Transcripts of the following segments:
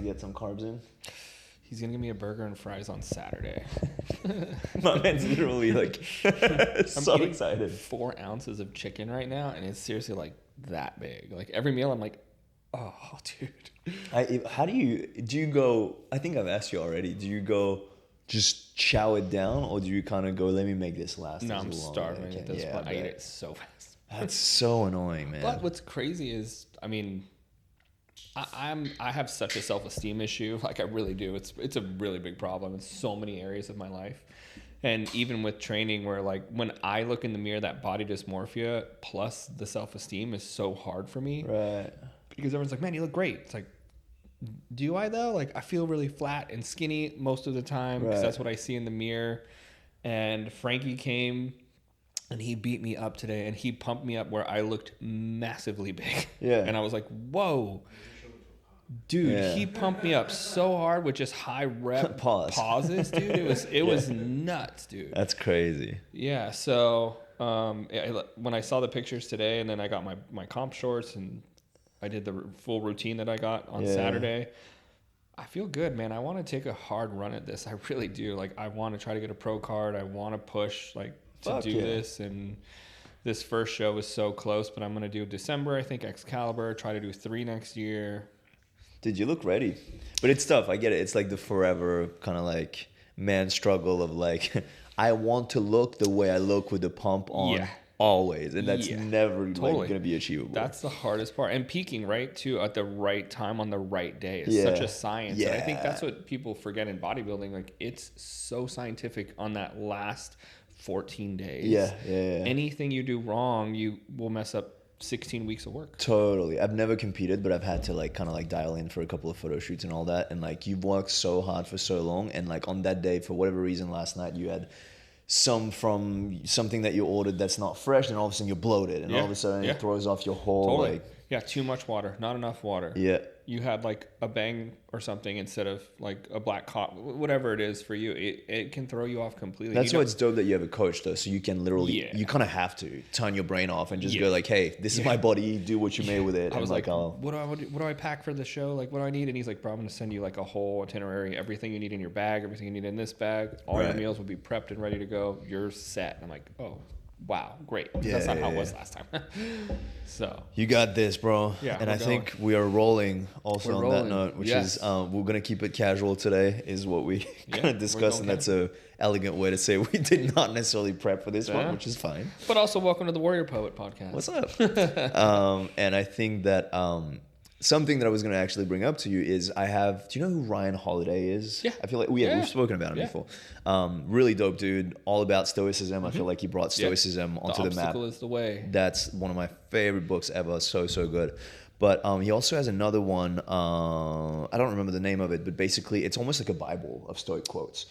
get some carbs in? He's going to give me a burger and fries on Saturday. My man's literally like so excited. 4 ounces of chicken right now, and it's seriously like that big. Like every meal, I'm like, oh, dude. How do you go? I think I've asked you already. Do you go just chow it down, or do you kind of go, let me make this last? No, I'm starving at this point. I eat it so fast. That's so annoying, man. But what's crazy is, I mean, I have such a self-esteem issue. Like I really do. It's a really big problem in so many areas of my life. And even with training, where like when I look in the mirror, that body dysmorphia plus the self-esteem is so hard for me. Right. Because everyone's like, man, you look great. It's like, do I though? Like I feel really flat and skinny most of the time because that's what I see in the mirror. And Frankie came and he beat me up today and he pumped me up where I looked massively big. Yeah. And I was like, whoa. Dude, he pumped me up so hard with just high rep pauses, dude. It was nuts, dude. That's crazy. Yeah, so when I saw the pictures today and then I got my comp shorts and I did the full routine that I got on Saturday, I feel good, man. I want to take a hard run at this. I really do. Like, I want to try to get a pro card. I want to push, like, to do this. And this first show is so close, but I'm going to do December, I think, Excalibur, try to do 3 next year. Dude, you look ready. But it's tough. I get it. It's like the forever kind of like man struggle of like, I want to look the way I look with the pump on always. And that's never like, going to be achievable. That's the hardest part. And peaking, right, too, at the right time on the right day is such a science. And I think that's what people forget in bodybuilding. Like, it's so scientific on that last 14 days. Yeah. Anything you do wrong, you will mess up 16 weeks of work. Totally. I've never competed, but I've had to like kind of like dial in for a couple of photo shoots and all that. And like you've worked so hard for so long, and like on that day, for whatever reason, last night you had some from something that you ordered that's not fresh, and all of a sudden you're bloated, and all of a sudden it throws off your whole like too much water, not enough water. You had like a bang or something instead of like a black cot, whatever it is for you. It can throw you off completely. That's why it's dope that you have a coach though, so you can literally you kind of have to turn your brain off and just go like, hey, this is my body, do what you may with it. I was like, what do I pack for the show? Like, what do I need? And he's like, bro, I'm gonna send you like a whole itinerary, everything you need in your bag, everything you need in this bag. All your meals will be prepped and ready to go. You're set. And I'm like, oh, wow, great. That's not how it was last time. So you got this, bro. And I think we are rolling also on that note, which is we're gonna keep it casual today, is what we kind of discussed, and that's a elegant way to say we did not necessarily prep for this one, which is fine. But also, welcome to the Warrior Poet podcast. What's up? And I think that something that I was going to actually bring up to you is do you know who Ryan Holiday is? Yeah. I feel like we've spoken about him before. Really dope dude, all about Stoicism. I feel like he brought Stoicism onto the map. The Obstacle is the Way. That's one of my favorite books ever. So good. But he also has another one. I don't remember the name of it, but basically it's almost like a Bible of Stoic quotes.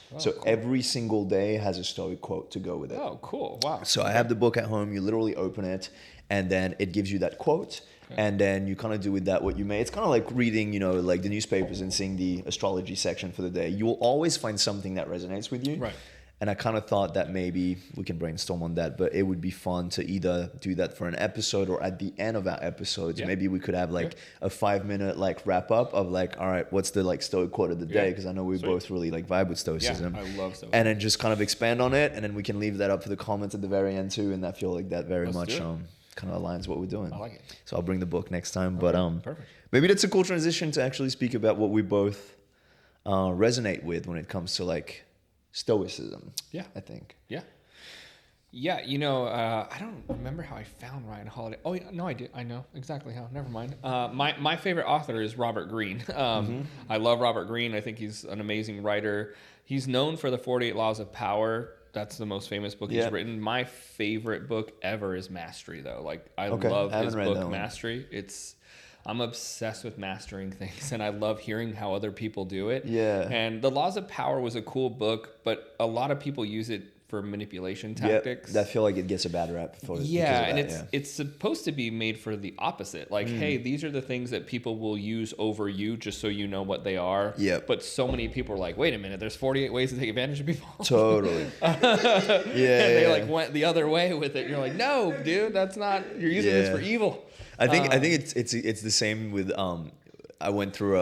Every single day has a Stoic quote to go with it. Oh, cool. Wow. So I have the book at home. You literally open it, and then it gives you that quote. And then you kind of do with that what you may. It's kind of like reading, like the newspapers and seeing the astrology section for the day. You will always find something that resonates with you. Right. And I kind of thought that maybe we can brainstorm on that, but it would be fun to either do that for an episode or at the end of our episodes. Maybe we could have like a 5-minute like wrap up of like, all right, what's the like Stoic quote of the day? Because I know we both really like vibe with Stoicism. Yeah, I love Stoicism. And then just kind of expand on it, and then we can leave that up for the comments at the very end too. And I feel like that very much kind of aligns what we're doing. I like it. So I'll bring the book next time. But perfect. Maybe that's a cool transition to actually speak about what we both resonate with when it comes to like Stoicism. Yeah. I think. Yeah. Yeah, I don't remember how I found Ryan Holiday. Oh, yeah, no, I do. I know exactly how. Never mind. My favorite author is Robert Greene. I love Robert Greene. I think he's an amazing writer. He's known for the 48 Laws of Power. That's the most famous book he's written. My favorite book ever is Mastery, though. Like, I love his book, Mastery. I'm obsessed with mastering things, and I love hearing how other people do it. Yeah. And The Laws of Power was a cool book, but a lot of people use it for manipulation tactics. I feel like it gets a bad rap for it's supposed to be made for the opposite. Like, hey, these are the things that people will use over you just so you know what they are. Yeah. But so many people are like, wait a minute, there's 48 ways to take advantage of people. Totally. And they like went the other way with it. You're like, no, dude, that's not. You're using this for evil. I think it's the same with. I went through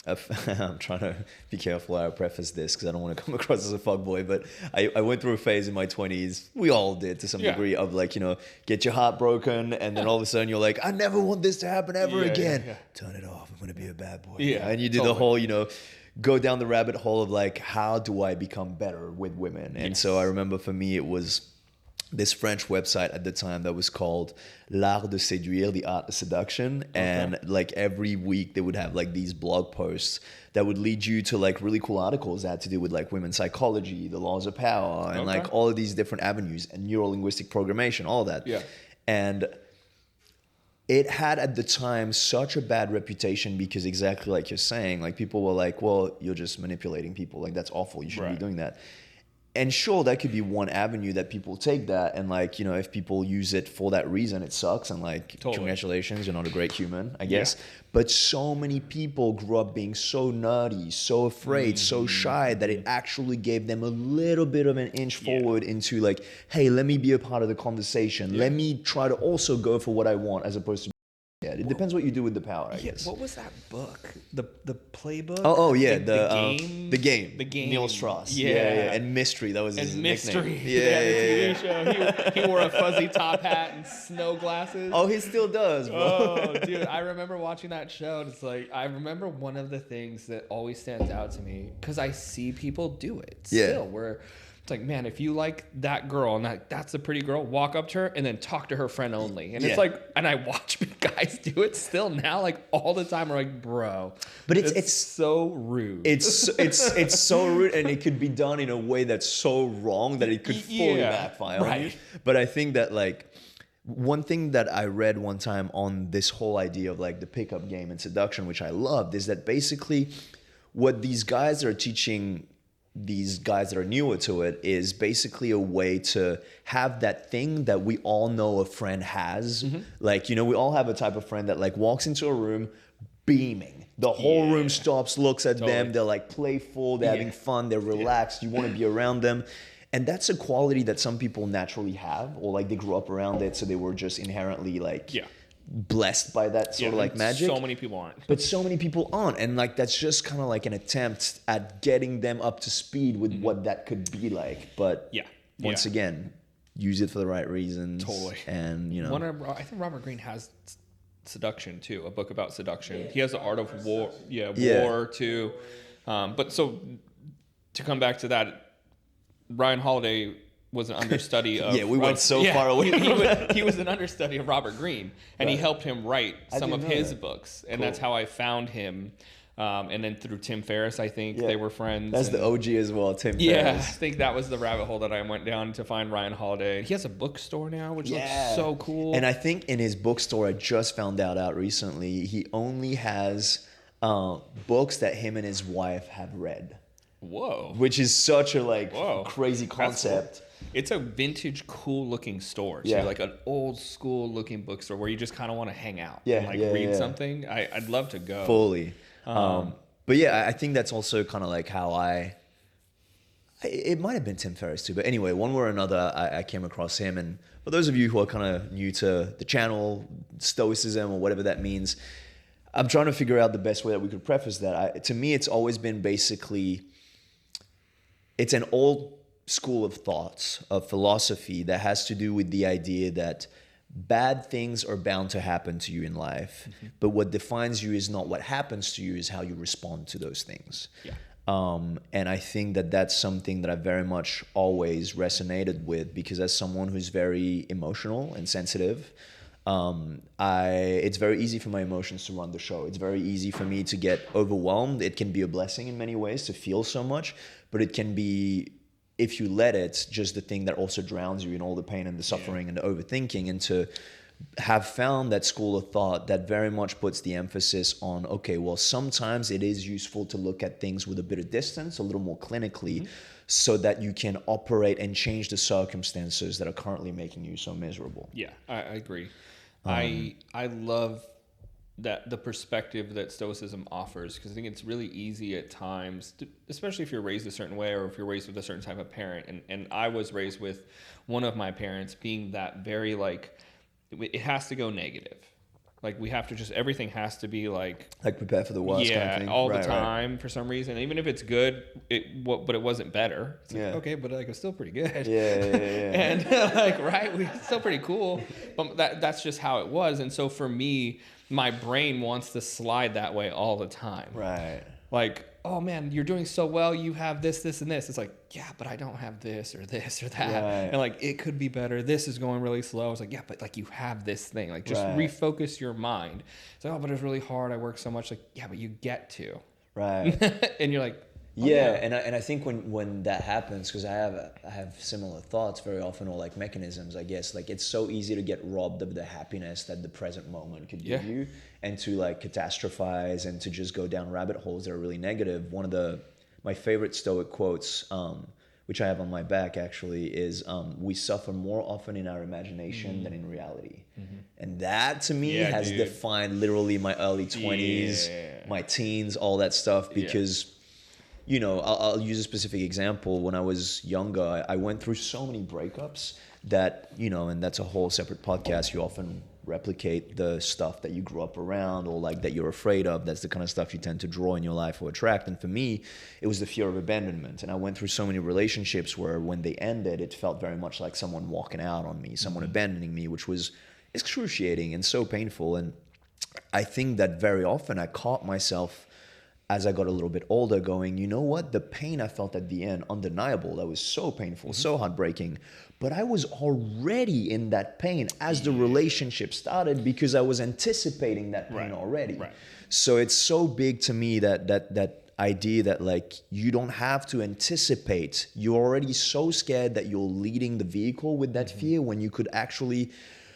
I'm trying to be careful how I preface this because I don't want to come across as a fuckboy, but I went through a phase in my 20s, we all did to some degree, of like, get your heart broken, and then all of a sudden you're like, I never want this to happen ever again. Turn it off. I'm going to be a bad boy. And you do the whole, go down the rabbit hole of like, how do I become better with women? And so I remember for me, it was this French website at the time that was called L'Art de Séduire, the art of seduction. And like every week they would have like these blog posts that would lead you to like really cool articles that had to do with like women's psychology, the laws of power, and like all of these different avenues, and neuro-linguistic programmation, all that. And it had at the time such a bad reputation because exactly like you're saying, like people were like, well, you're just manipulating people. Like that's awful. You shouldn't be doing that. And sure, that could be one avenue that people take that. And like, if people use it for that reason, it sucks. And like, congratulations, you're not a great human, I guess. But so many people grew up being so nerdy, so afraid, so shy that it actually gave them a little bit of an inch forward into like, hey, let me be a part of the conversation. Let me try to also go for what I want as opposed to it depends what you do with the power, I guess. What was that book? The playbook? The game. Neil Strauss. And Mystery. That was his nickname. TV show. He wore a fuzzy top hat and snow glasses. Oh, he still does, bro. Oh, dude, I remember watching that show. And it's like, I remember one of the things that always stands out to me because I see people do it still. Where it's like, man, if you like that girl and that's a pretty girl, walk up to her and then talk to her friend only. And it's like, and I watch guys do it still now, like all the time. We're like, bro, but it's so rude. It's so rude, and it could be done in a way that's so wrong that it could fully backfire on you. But I think that like one thing that I read one time on this whole idea of like the pickup game and seduction, which I loved, is that basically what these guys are teaching these guys that are newer to it is basically a way to have that thing that we all know a friend has. Like, we all have a type of friend that like walks into a room beaming. The whole room stops, looks at them. They're like playful. They're having fun. They're relaxed. You want to be around them. And that's a quality that some people naturally have, or like they grew up around it. So they were just inherently like blessed by that sort of like magic. So many people aren't. But so many people aren't. And like that's just kind of like an attempt at getting them up to speed with what that could be like. But once again, use it for the right reasons. And I think Robert Greene has Seduction too, a book about seduction. He has the art of war. War too. But so to come back to that, Ryan Holiday was an understudy of... we went far away he was an understudy of Robert Greene, and he helped him write some of his books, and that's how I found him. And then through Tim Ferriss, I think they were friends. That's the OG as well, Tim Ferriss. Yeah, I think that was the rabbit hole that I went down to find Ryan Holiday. He has a bookstore now, which looks so cool. And I think in his bookstore, I just found out recently, he only has books that him and his wife have read. Whoa. Which is such a crazy concept. It's a vintage, cool-looking store, too. Like an old-school-looking bookstore where you just kind of want to hang out and read something. I'd love to go. Fully. But I think that's also kind of like how it might have been Tim Ferriss too. But anyway, one way or another, I came across him. And for those of you who are kind of new to the channel, Stoicism or whatever that means, I'm trying to figure out the best way that we could preface that. To me, it's always been basically, it's an old school of thoughts, of philosophy that has to do with the idea that bad things are bound to happen to you in life, but what defines you is not what happens to you, is how you respond to those things. And I think that that's something that I very much always resonated with, because as someone who's very emotional and sensitive, it's very easy for my emotions to run the show. It's very easy for me to get overwhelmed. It can be a blessing in many ways to feel so much, but it can be, if you let it, just the thing that also drowns you in all the pain and the suffering and the overthinking. And to have found that school of thought that very much puts the emphasis on, okay, well, sometimes it is useful to look at things with a bit of distance, a little more clinically, so that you can operate and change the circumstances that are currently making you so miserable. Yeah, I agree. I love that the perspective that Stoicism offers, because I think it's really easy at times, especially if you're raised a certain way or if you're raised with a certain type of parent. And I was raised with one of my parents being that very it has to go negative. Like we have to just, everything has to be like prepare for the worst kind of thing. all the time for some reason. Even if it's good, but it wasn't better. It's like, okay, but like it's still pretty good. And like, right, it's still pretty cool. But that's just how it was. And so for me, my brain wants to slide that way all the time. Right. Like, oh man, you're doing so well. You have this, this, and this. It's like, yeah, but I don't have this or that. Right. And like, it could be better. This is going really slow. It's like, yeah, but like you have this thing. Like, just refocus your mind. It's like, oh, but it's really hard. I work so much. Like, yeah, but you get to. Right. And you're like, and I think when that happens, because I have similar thoughts very often, or like mechanisms, I guess. Like it's so easy to get robbed of the happiness that the present moment could give you, and to like catastrophize and to just go down rabbit holes that are really negative. One of my favorite Stoic quotes, which I have on my back actually, is we suffer more often in our imagination than in reality. And that to me has defined literally my early 20s, my teens, all that stuff, because you know, I'll use a specific example. When I was younger, I went through so many breakups that, you know, and that's a whole separate podcast. You often replicate the stuff that you grew up around, or like that you're afraid of. That's the kind of stuff you tend to draw in your life or attract. And for me, it was the fear of abandonment. And I went through so many relationships where when they ended, it felt very much like someone walking out on me, someone abandoning me, which was excruciating and so painful. And I think that very often I caught myself as I got a little bit older going, you know what? The pain I felt at the end, undeniable. That was so painful, so heartbreaking. But I was already in that pain as the relationship started, because I was anticipating that pain already. Right. So it's so big to me that idea that like you don't have to anticipate. You're already so scared that you're leading the vehicle with that fear, when you could actually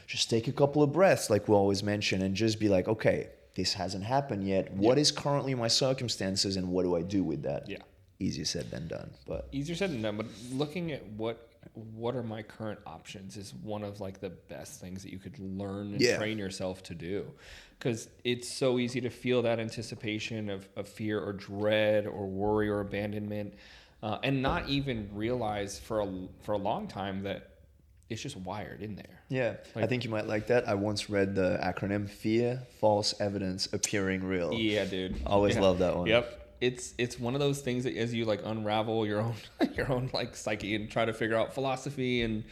just take a couple of breaths, like we always mention, and just be like, okay, this hasn't happened yet. What is currently my circumstances, and what do I do with that? Easier said than done. But easier said than done. But looking at what are my current options is one of like the best things that you could learn and train yourself to do, because it's so easy to feel that anticipation of fear or dread or worry or abandonment, and not even realize for a long time that it's just wired in there. Yeah, like, I think you might like that. I once read the acronym FEAR, false evidence appearing real. Yeah, dude. I always love that one. Yep. It's one of those things that as you like unravel your own like psyche and try to figure out philosophy and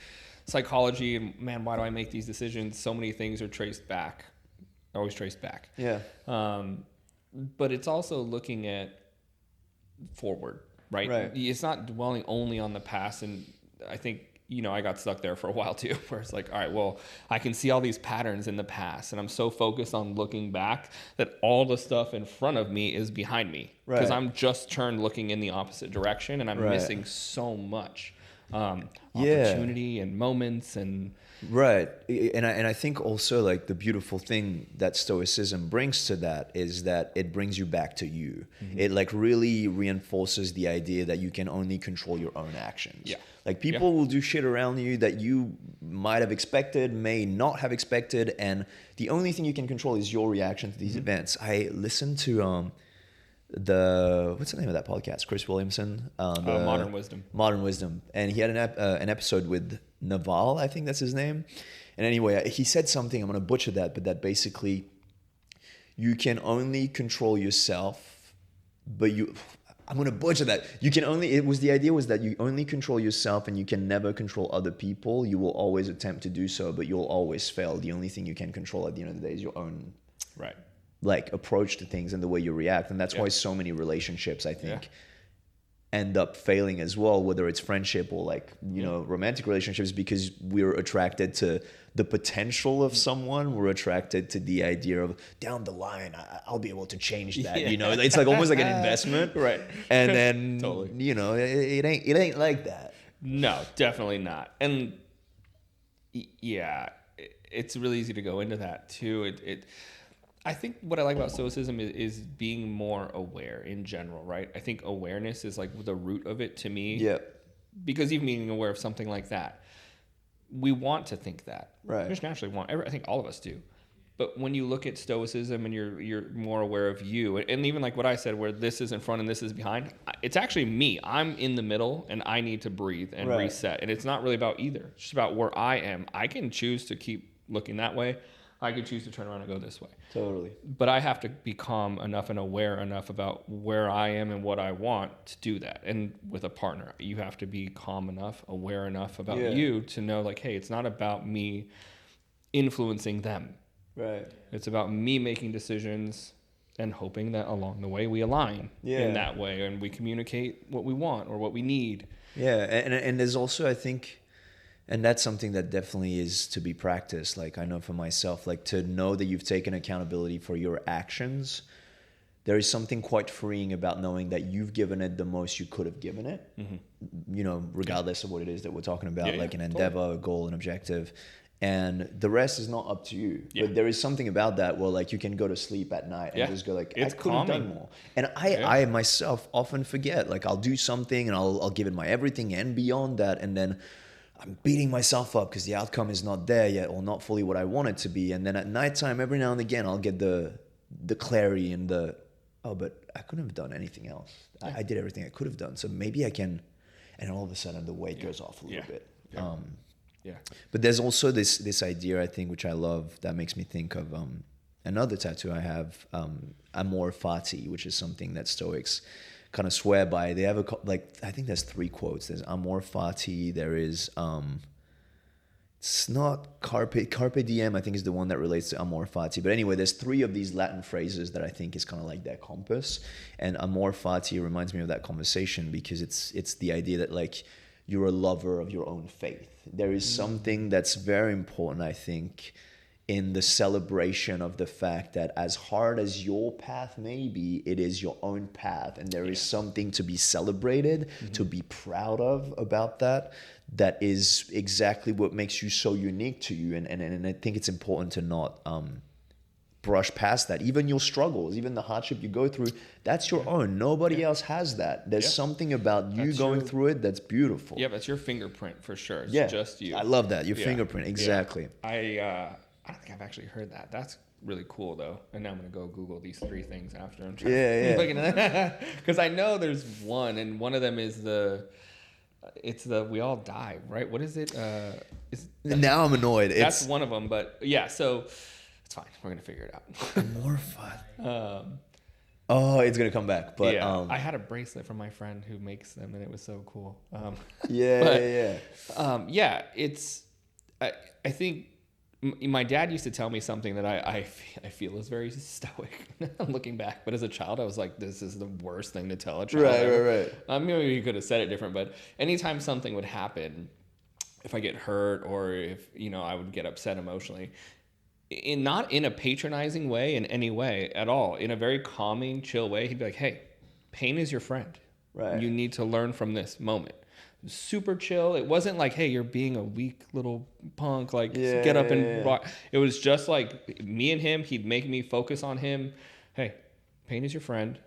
psychology and man, why do I make these decisions? So many things are always traced back. Yeah. But it's also looking at forward, right? It's not dwelling only on the past. And I think, you know, I got stuck there for a while too, where it's like, all right, well, I can see all these patterns in the past, and I'm so focused on looking back that all the stuff in front of me is behind me, because I'm just turned looking in the opposite direction, and I'm missing so much opportunity and moments and. Right. And I think also like the beautiful thing that Stoicism brings to that is that it brings you back to you. It like really reinforces the idea that you can only control your own actions. Yeah. Like people will do shit around you that you might have expected, may not have expected, and the only thing you can control is your reaction to these events. I listened to what's the name of that podcast? Chris Williamson. Modern Wisdom. And he had an episode with Naval, I think that's his name. And anyway, he said something, I'm going to butcher that, but that basically you can only control yourself, but I'm going to butcher that. The idea was that you only control yourself and you can never control other people. You will always attempt to do so, but you'll always fail. The only thing you can control at the end of the day is your own like approach to things and the way you react. And that's why so many relationships, I think, end up failing as well, whether it's friendship or like, you know, romantic relationships, because we're attracted to the potential of someone. We're attracted to the idea of down the line, I'll be able to change that, you know, it's like almost like an investment. Right. And then, you know, it ain't like that. No, definitely not. And yeah, it's really easy to go into that too. I think what I like about Stoicism is being more aware in general, right? I think awareness is like the root of it to me. Yeah. Because even being aware of something like that, we want to think that. Right. We just naturally want. I think all of us do. But when you look at Stoicism and you're more aware of you, and even like what I said, where this is in front and this is behind, it's actually me. I'm in the middle, and I need to breathe and reset. And it's not really about either. It's just about where I am. I can choose to keep looking that way. I could choose to turn around and go this way. Totally. But I have to be calm enough and aware enough about where I am and what I want to do that. And with a partner, you have to be calm enough, aware enough about you to know, like, hey, it's not about me influencing them. Right. It's about me making decisions and hoping that along the way we align in that way and we communicate what we want or what we need. Yeah. And there's also, I think, and that's something that definitely is to be practiced. Like I know for myself, like to know that you've taken accountability for your actions, there is something quite freeing about knowing that you've given it the most you could have given it, you know, regardless of what it is that we're talking about, like an endeavor, a goal, an objective. And the rest is not up to you. But there is something about that where like you can go to sleep at night and just go like, I could have done more. And I myself often forget, like I'll do something and I'll give it my everything and beyond that. And then I'm beating myself up because the outcome is not there yet or not fully what I want it to be. And then at nighttime, every now and again, I'll get the clarity and but I couldn't have done anything else. I did everything I could have done. So maybe I can, and all of a sudden the weight goes off a little bit. But there's also this idea, I think, which I love, that makes me think of another tattoo I have, amor fati, which is something that Stoics kind of swear by. They have I think there's 3 quotes. There's amor fati. There is it's not carpe diem, I think, is the one that relates to amor fati. But anyway, there's 3 of these Latin phrases that I think is kind of like their compass. And amor fati reminds me of that conversation because it's the idea that like you're a lover of your own faith. There is something that's very important, I think, in the celebration of the fact that as hard as your path may be, it is your own path. And there is something to be celebrated, to be proud of about that. That is exactly what makes you so unique to you. And I think it's important to not brush past that. Even your struggles, even the hardship you go through, that's your own. Nobody else has that. There's something about you going through it that's beautiful. Yeah, that's your fingerprint for sure. It's just you. I love that. Your fingerprint. Exactly. I don't think I've actually heard that. That's really cool though. And now I'm gonna go Google these 3 things after I'm trying looking at that. Because I know there's one, and one of them is we all die, right? What is it? Now I'm annoyed. That's one of them, but yeah, so it's fine. We're gonna figure it out. More fun. It's gonna come back. But I had a bracelet from my friend who makes them, and it was so cool. It's. I think my dad used to tell me something that I feel is very stoic. Looking back, but as a child, I was like, "This is the worst thing to tell a child." Right. Maybe you could have said it different, but anytime something would happen, if I get hurt or if I would get upset emotionally. Not in a patronizing way in any way at all, in a very calming, chill way, he'd be like, hey, pain is your friend. Right. You need to learn from this moment. Super chill. It wasn't like, hey, you're being a weak little punk, like get up and rock. It was just like me and him. He'd make me focus on him. Hey, pain is your friend.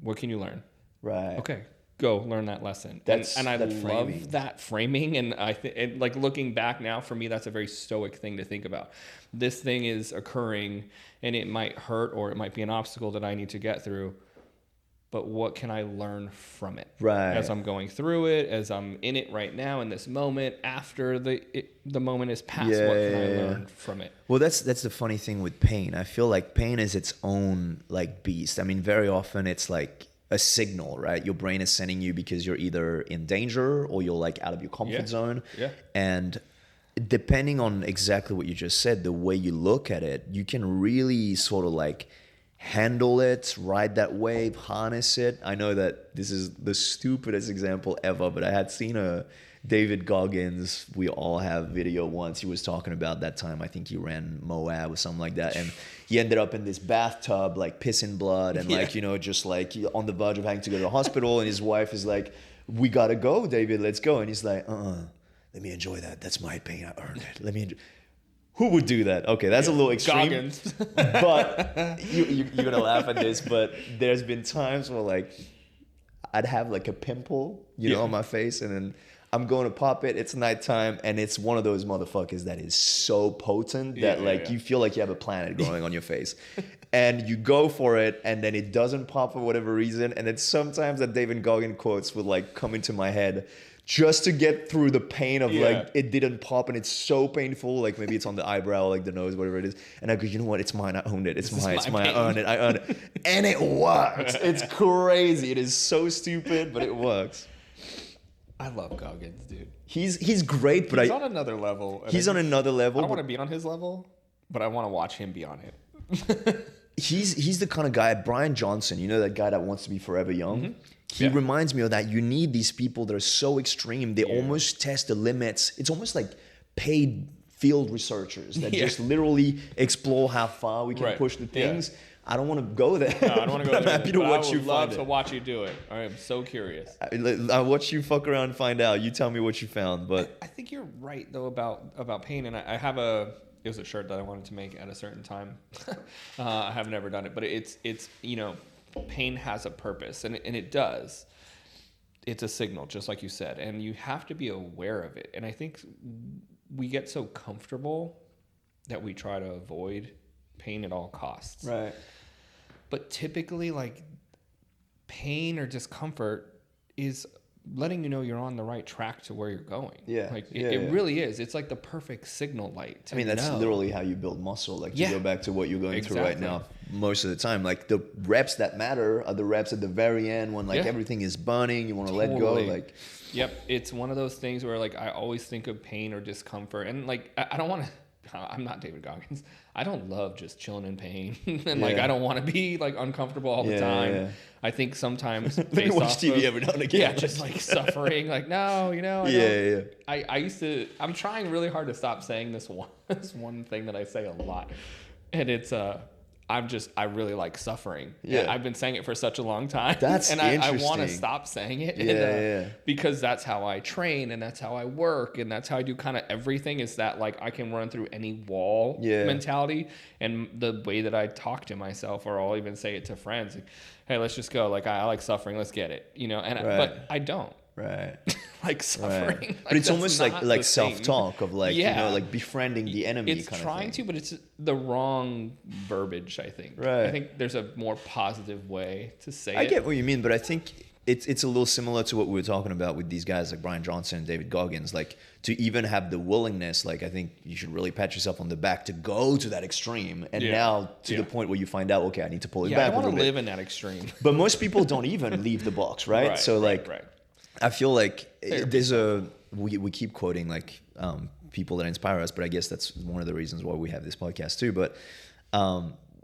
What can you learn? Right. Okay. Go learn that lesson. And I love that framing. And I think, like looking back now, for me, that's a very stoic thing to think about. This thing is occurring, and it might hurt, or it might be an obstacle that I need to get through. But what can I learn from it? Right. As I'm going through it, as I'm in it right now, in this moment, after the moment is past, what can I learn from it? Well, that's the funny thing with pain. I feel like pain is its own like beast. I mean, very often it's like a signal, right? Your brain is sending you because you're either in danger or you're like out of your comfort zone. Yeah. And depending on exactly what you just said, the way you look at it, you can really sort of like handle it, ride that wave, harness it. I know that this is the stupidest example ever, but I had seen a David Goggins, we all have video once. He was talking about that time, I think he ran Moab or something like that. And he ended up in this bathtub, like pissing blood and like, just like on the verge of having to go to the hospital. And his wife is like, we got to go, David, let's go. And he's like, let me enjoy that. That's my pain. I earned it. Let me enjoy. Who would do that? Okay, that's a little extreme. Goggins. But you're going to laugh at this, but there's been times where like I'd have like a pimple, on my face, and then I'm going to pop it. It's nighttime, and it's one of those motherfuckers that is so potent that you feel like you have a planet growing on your face. And you go for it, and then it doesn't pop for whatever reason. And then sometimes that David Goggins quotes would like come into my head. just to get through the pain of Yeah. like it didn't pop and it's so painful. Like maybe it's on the eyebrow, like the nose, whatever it is. And I go, you know what? It's mine. I owned it. It's This is mine. It's my mine. I pain. earn it. And it works. It's crazy. It is so stupid, but it works. I love Goggins, dude. He's great, but He's on another level. he's on another I level. don't want to be on his level, but I want to watch him be on it. He's the kind of guy, Brian Johnson, you know, that guy that wants to be forever young. He reminds me of that. You need these people that are so extreme. They almost test the limits. It's almost like paid field researchers that just literally explore how far we can push the things. I don't want to go there. No, I don't want to go I'm there. happy to watch you I would love find to watch you do it. I am so curious. I watch you fuck around and find out. You tell me what you found. But I think you're right though about pain, and I have it was a shirt that I wanted to make at a certain time. I have never done it, but it's you know, pain has a purpose, and it does. It's a signal, just like you said, and you have to be aware of it. And I think we get so comfortable that we try to avoid pain at all costs. right. But typically, like, pain or discomfort is letting you know you're on the right track to where you're going. Yeah. Like, it really is. It's like the perfect signal light to I mean, that's know. literally how you build muscle. Like, to go back to what you're going through right Exactly. now, most of the time, like, the reps that matter are the reps at the very end when, like, everything is burning, you want to let go. Like, Yep. It's one of those things where, like, I always think of pain or discomfort. And, like, I don't want to... I'm not David Goggins. I don't love just chilling in pain. And, like, I don't want to be, like, uncomfortable all the time. Yeah. I think sometimes... let me watch TV every now and again. Yeah, just, like, suffering. Like, no, you know... I used to... I'm trying really hard to stop saying this one thing that I say a lot. And it's... I really like suffering. Yeah. And I've been saying it for such a long time. That's and I want to interesting. stop saying it. Yeah, Because that's how I train and that's how I work and that's how I do kind of everything, is that, like, I can run through any wall mentality. And the way that I talk to myself, or I'll even say it to friends, like, hey, let's just go. Like, I like suffering. Let's get it. You know, and but I don't. Right. Like suffering. Right. Like, But it's that's almost not like the self-talk of, like, you Yeah. know, like befriending the enemy It's kind trying of thing. to, but it's the wrong verbiage, I think. Right. I think there's a more positive way to say I it. get what you mean, but I think it's a little similar to what we were talking about with these guys like Brian Johnson and David Goggins. Like, to even have the willingness, like, I think you should really pat yourself on the back to go to that extreme. And now to the point where you find out, okay, I need to pull it back I a want little to bit. live in that extreme. But most people don't even leave the box, right? So, like, I feel like there's we keep quoting, like, people that inspire us, but I guess that's one of the reasons why we have this podcast too. But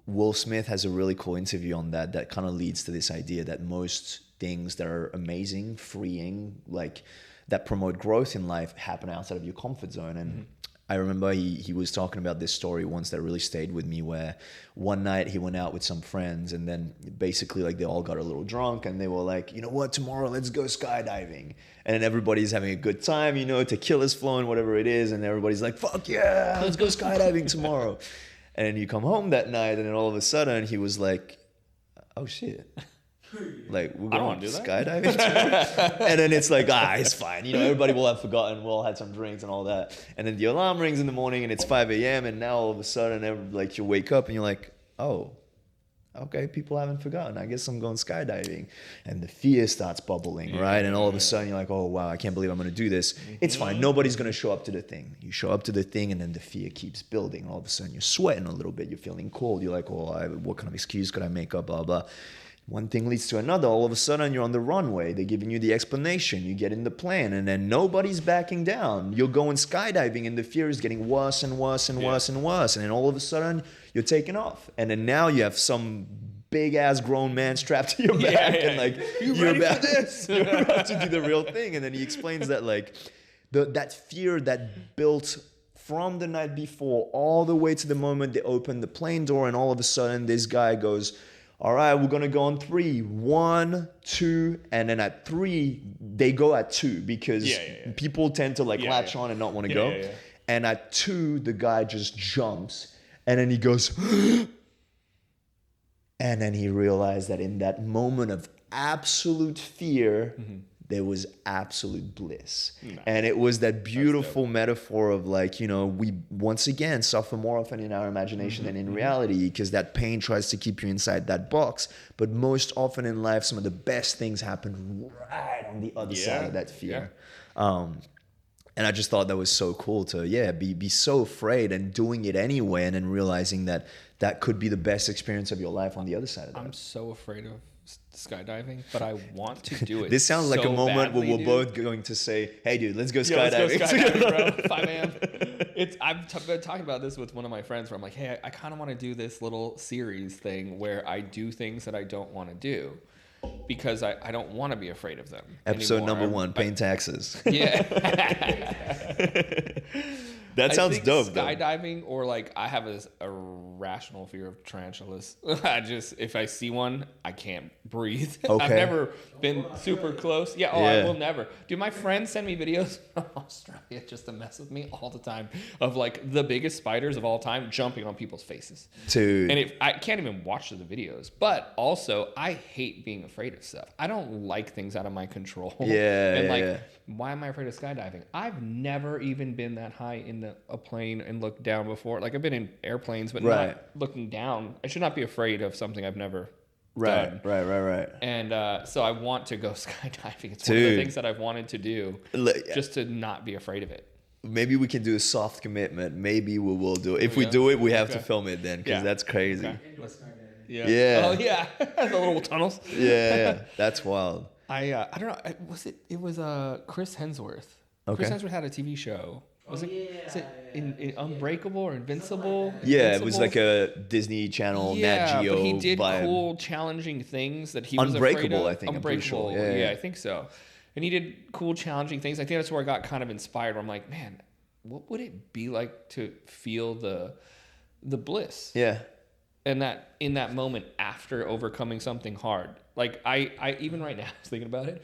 Will Smith has a really cool interview on that kind of leads to this idea that most things that are amazing, freeing, like, that promote growth in life happen outside of your comfort zone. And I remember he was talking about this story once that really stayed with me, where one night he went out with some friends, and then basically, like, they all got a little drunk and they were like, you know what, tomorrow let's go skydiving. And then everybody's having a good time, you know, tequila's flowing, whatever it is, and everybody's like, fuck yeah, let's go skydiving tomorrow. And then you come home that night, and then all of a sudden he was like, oh shit. Like, we're going skydiving tomorrow? And then it's like, it's fine. You know, everybody will have forgotten. We all had some drinks and all that. And then the alarm rings in the morning and it's 5 a.m. And now all of a sudden, like, you wake up and you're like, oh, okay, people haven't forgotten. I guess I'm going skydiving. And the fear starts bubbling, right? And all of a sudden you're like, oh, wow, I can't believe I'm going to do this. It's fine. Nobody's going to show up to the thing. You show up to the thing and then the fear keeps building. All of a sudden you're sweating a little bit. You're feeling cold. You're like, oh, what kind of excuse could I make up, blah, blah. One thing leads to another. All of a sudden, you're on the runway. They're giving you the explanation. You get in the plane, and then nobody's backing down. You're going skydiving, and the fear is getting worse and worse and worse and worse. And then all of a sudden, you're taking off. And then now you have some big-ass grown man strapped to your back. And, like, you're about to do the real thing. And then he explains that, like, that fear that built from the night before all the way to the moment they open the plane door, and all of a sudden, this guy goes, all right, we're going to go on 3. 1, 2, and then at 3, they go at 2 because people tend to, like, latch on and not want to go. And at 2, the guy just jumps, and then he goes, and then he realized that in that moment of absolute fear, there was absolute bliss. Nice. And it was that beautiful metaphor of, like, you know, we once again suffer more often in our imagination than in reality, because that pain tries to keep you inside that box. But most often in life, some of the best things happen right on the other side of that fear. And I just thought that was so cool to, be so afraid and doing it anyway, and then realizing that that could be the best experience of your life on the other side of that. I'm so afraid of skydiving, but I want to do it. This sounds like a moment badly, where we're dude. both going to say, hey, dude, let's go Yeah, let's skydiving. go skydiving, bro. 5 a.m. I've been talking about this with one of my friends where I'm like, hey, I kind of want to do this little series thing where I do things that I don't want to do because I don't want to be afraid of them. Episode anymore. number 1, paying taxes. Yeah. That sounds dope, though. Skydiving, or like I have a rational fear of tarantulas. If I see one, I can't breathe. Okay. I've never been super close. Yeah, I will never. Dude, my friends send me videos from Australia just to mess with me all the time of like the biggest spiders of all time jumping on people's faces. Dude. And I can't even watch the videos. But also, I hate being afraid of stuff. I don't like things out of my control. Yeah. Why am I afraid of skydiving? I've never even been that high in a plane and looked down before. Like, I've been in airplanes, but not looking down. I should not be afraid of something I've never done. Right. And so I want to go skydiving. It's one of the things that I've wanted to do, just to not be afraid of it. Maybe we can do a soft commitment. Maybe we will do it. If we do it, we have to film it then, because that's crazy. Okay. Yeah. Oh, yeah. The little tunnels. Yeah. That's wild. I don't know. It was Chris Hemsworth. Okay. Chris Hemsworth had a TV show. Was it in Unbreakable or Invincible? Yeah, it was like a Disney Channel, Nat Geo but he did vibe. cool, challenging things that he was Unbreakable, afraid of. I think. Unbreakable, I'm pretty sure. yeah, I think so. And he did cool, challenging things. I think that's where I got kind of inspired. Where I'm like, man, what would it be like to feel the bliss? Yeah. And that in that moment after overcoming something hard. Like I even right now, I was thinking about it.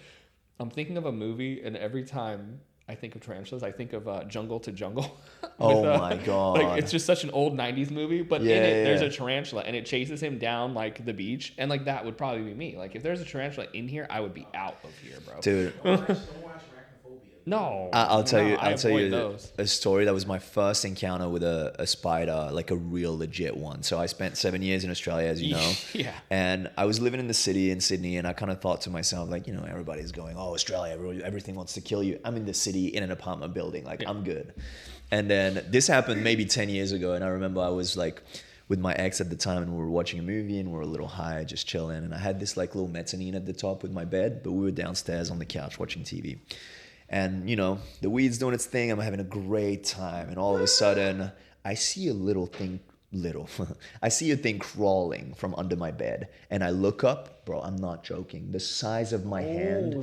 I'm thinking of a movie, and every time I think of tarantulas, I think of Jungle to Jungle. Oh my God. Like, it's just such an old 90s movie, but in it, there's a tarantula, and it chases him down like the beach, and like that would probably be me. Like, if there's a tarantula in here, I would be out of here, bro. Dude. No. I'll tell you those. a story. That was my first encounter with a spider, like a real legit one. So I spent 7 years in Australia, as you know. Yeah. And I was living in the city in Sydney, and I kind of thought to myself, like, everybody's going, oh, Australia, everything wants to kill you. I'm in the city in an apartment building. Like, I'm good. And then this happened maybe 10 years ago. And I remember I was like with my ex at the time, and we were watching a movie, and we were a little high, just chilling. And I had this like little mezzanine at the top with my bed, but we were downstairs on the couch watching TV. And, the weed's doing its thing. I'm having a great time. And all of a sudden, I see a I see a thing crawling from under my bed. And I look up, bro, I'm not joking. The size of my hand.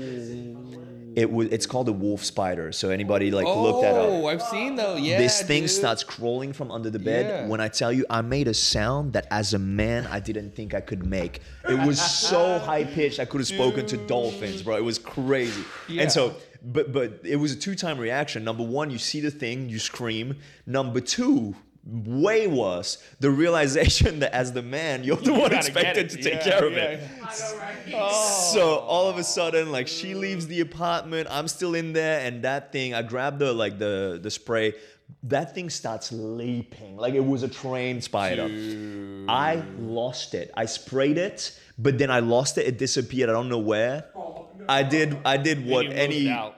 It's called a wolf spider. So anybody look that up. Oh, I've seen those. Yeah, this thing starts crawling from under the bed. Yeah. When I tell you, I made a sound that as a man, I didn't think I could make. It was so high pitched. I could have spoken to dolphins, bro. It was crazy. Yeah. And so, but it was a 2-time reaction. Number one, you see the thing, you scream. Number two, way worse, the realization that as the man, you're the one expected to take care of it. I know, right? So all of a sudden, like, she leaves the apartment, I'm still in there, and that thing, I grabbed the spray. That thing starts leaping like it was a trained spider. Dude. I lost it. I sprayed it, but then I lost it. It disappeared. I don't know where. Oh, no. I did what any. Out.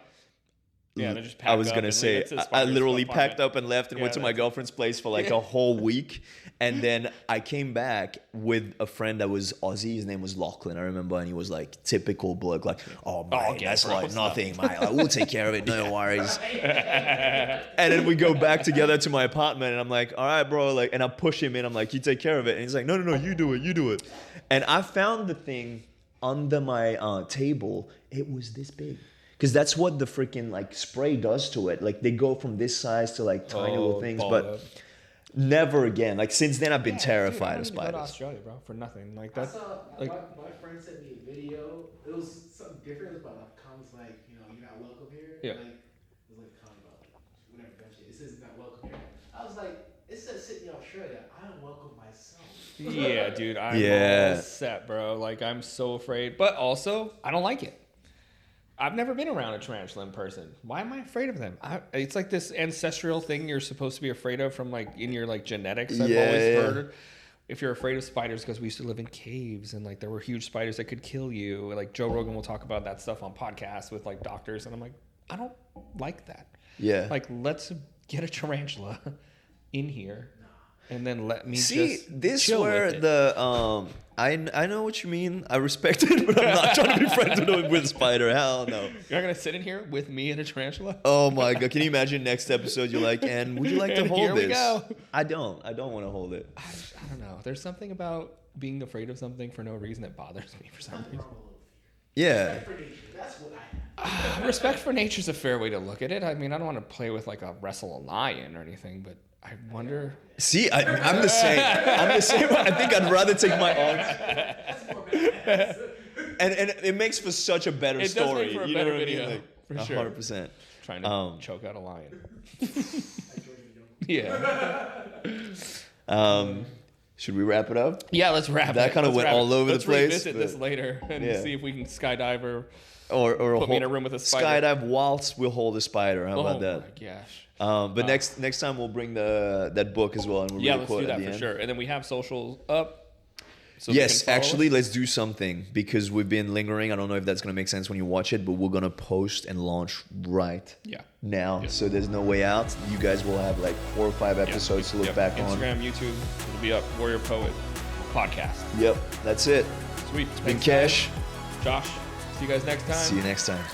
Yeah, just I was gonna say, I literally packed up and left and went to my girlfriend's place for like a whole week, and then I came back with a friend that was Aussie. His name was Lachlan, I remember, and he was like typical bloke, like, "Oh man, that's like nothing, mate. Like, we'll take care of it, no worries." And then we go back together to my apartment, and I'm like, "All right, bro," like, and I push him in. I'm like, "You take care of it," and he's like, "No, you do it." And I found the thing under my table. It was this big. Because that's what the freaking like spray does to it. Like they go from this size to like tiny little things, but never again. Like since then, I've been terrified of spiders. Go to Australia, bro, for nothing. Like I that. saw, Like my friend sent me a video. It was something different. It was about comments like, you're not welcome here. Yeah. Like, it was like a comment about whatever that shit. It says not welcome here. I was like, it says sitting in Australia. I don't welcome myself. yeah, dude, I'm all set, bro. Like I'm so afraid, but also I don't like it. I've never been around a tarantula in person. Why am I afraid of them? It's like this ancestral thing you're supposed to be afraid of from like in your like genetics. I've always heard. If you're afraid of spiders, because we used to live in caves and like there were huge spiders that could kill you. Like Joe Rogan will talk about that stuff on podcasts with like doctors, and I'm like, I don't like that. Yeah. Like, let's get a tarantula in here, and then let me See, just this chill where with it. the I know what you mean. I respect it, but I'm not trying to be friends with a spider. Hell no. You're not gonna sit in here with me and a tarantula? Oh my god! Can you imagine next episode? You're like, and would you like to And hold here we this? go. I don't want to hold it. I don't know. There's something about being afraid of something for no reason that bothers me for some reason. Yeah. For nature, that's what I have. Respect for nature is a fair way to look at it. I mean, I don't want to play with like a wrestle a lion or anything, but I wonder. See, I'm the same. I'm the same. I think I'd rather take my arms. That's more badass. And it makes for such a better It does story. make for a You know better what I mean? video, Like, for sure. 100%. Trying to choke out a lion. Should we wrap it up? Yeah, let's wrap it. That kinda Let's went wrap all it. over the Let's place, revisit this but- later and Yeah. see if we can skydive or Or put me in a room with a spider. skydive whilst we'll hold a spider. How about Oh that? my gosh. But next time we'll bring that book as well, and we'll Yeah, read a let's quote do at that the for end. sure. And then we have socials up. So they Yes, can follow actually, us. let's do something because we've been lingering. I don't know if that's gonna make sense when you watch it, but we're gonna post and launch right Yeah. now. Yeah. So there's no way out. You guys will have like 4 or 5 Yeah. episodes to look Yep. back on. Instagram, YouTube, it'll be up. Warrior Poet podcast. Yep, that's it. Sweet. It's been Thanks, Cash. guys. Josh. See you guys next time. See you next time.